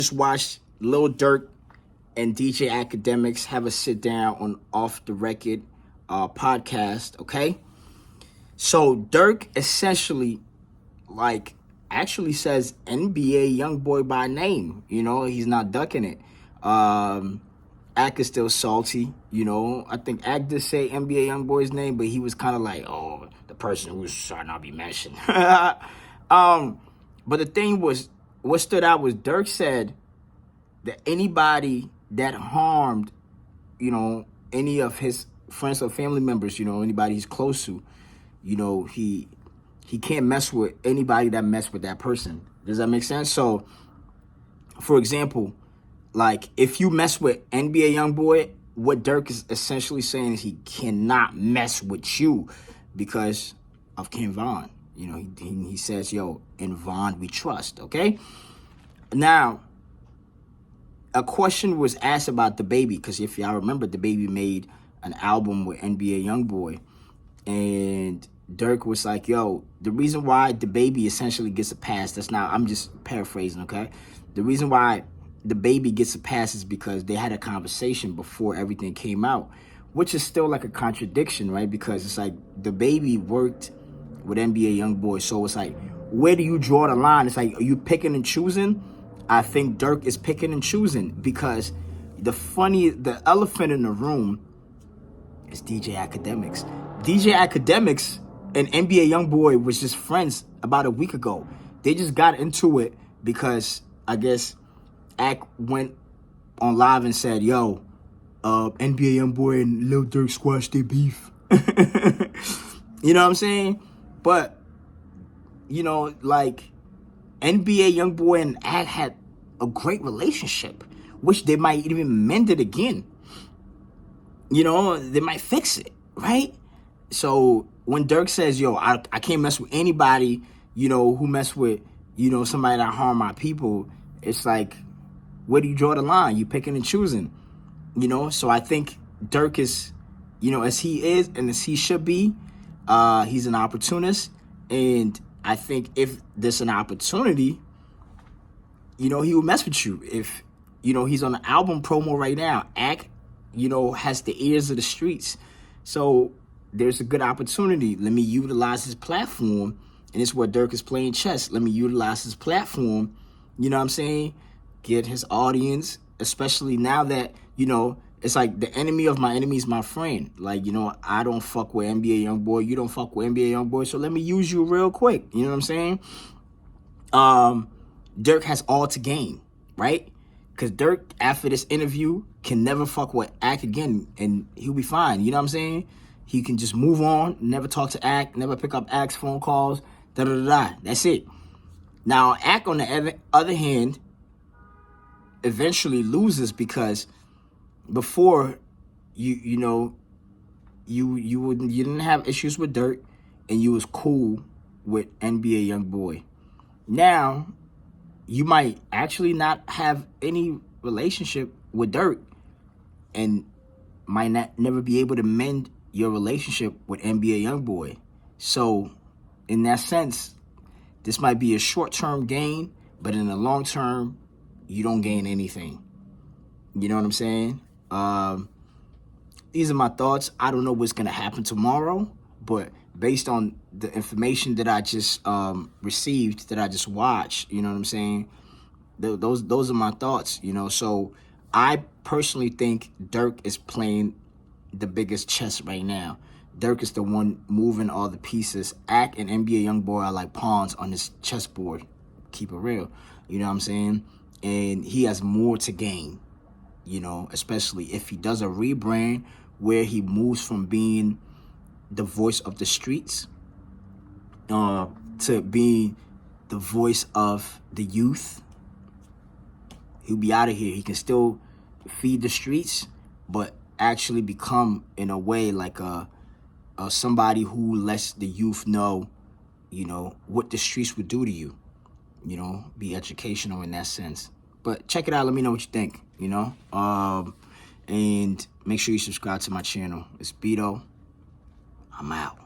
Just watched Lil Durk and DJ Akademiks have a sit down on Off the Record podcast, okay? So Durk essentially, like, actually says NBA Youngboy by name. You know, he's not ducking it. Ak is still salty, you know. I think Ak did say NBA Youngboy's name, but he was kind of like, oh, the person who should not be mentioned. But the thing was, what stood out was Durk said that anybody that harmed, you know, any of his friends or family members, you know, anybody he's close to, you know, he can't mess with anybody that mess with that person. Does that make sense? So, for example, like if you mess with NBA Youngboy, what Durk is essentially saying is he cannot mess with you because of Ken Von. You know, he says, yo, in Von we trust, okay? Now, a question was asked about DaBaby, because if y'all remember, DaBaby made an album with NBA Youngboy, and Durk was like, yo, the reason why DaBaby essentially gets a pass, that's not, I'm just paraphrasing, okay? The reason why DaBaby gets a pass is because they had a conversation before everything came out, which is still like a contradiction, right? Because it's like DaBaby worked with NBA Youngboy, so it's like, where do you draw the line? It's like, are you picking and choosing? I think Durk is picking and choosing, because the elephant in the room is DJ Akademiks. DJ Akademiks and NBA Youngboy was just friends about a week ago. They just got into it because I guess Ak went on live and said, yo, NBA Youngboy and Lil Durk squashed their beef. You know what I'm saying? But, you know, like, NBA Youngboy and Ak had a great relationship, which they might even mend it again. You know, they might fix it, right? So when Durk says, yo, I can't mess with anybody, you know, who mess with, you know, somebody that harm my people, it's like, where do you draw the line? You picking and choosing, you know? So I think Durk is, you know, as he is and as he should be, he's an opportunist. And I think if there's an opportunity, you know, he will mess with you. If, you know, he's on the album promo right now, Ak, you know, has the ears of the streets. So there's a good opportunity. Let me utilize his platform. And it's where Durk is playing chess. Let me utilize his platform. You know what I'm saying? Get his audience, especially now that, you know, it's like the enemy of my enemy is my friend. Like, you know, I don't fuck with NBA Youngboy. You don't fuck with NBA Youngboy. So let me use you real quick. You know what I'm saying? Durk has all to gain, right? Because Durk, after this interview, can never fuck with Ak again, and he'll be fine. You know what I'm saying? He can just move on, never talk to Ak, never pick up Ak's phone calls, da-da-da-da. That's it. Now, Ak, on the other hand, eventually loses because before, you know, you didn't have issues with Durk, and you was cool with NBA Youngboy. Now, you might actually not have any relationship with Durk and might not never be able to mend your relationship with NBA Youngboy. So, in that sense, this might be a short-term gain, but in the long term, you don't gain anything. You know what I'm saying? These are my thoughts. I don't know what's going to happen tomorrow, but based on the information that I just received, that I just watched, you know what I'm saying? Those are my thoughts, you know? So I personally think Durk is playing the biggest chess right now. Durk is the one moving all the pieces. Ak and NBA Youngboy are like pawns on this chessboard. Keep it real. You know what I'm saying? And he has more to gain, you know, especially if he does a rebrand where he moves from being the voice of the streets to being the voice of the youth. He'll be out of here. He can still feed the streets, but actually become, in a way, like somebody who lets the youth know, you know, what the streets would do to you. You know, be educational in that sense. But check it out. Let me know what you think, you know. And make sure you subscribe to my channel. It's Beto. I'm out.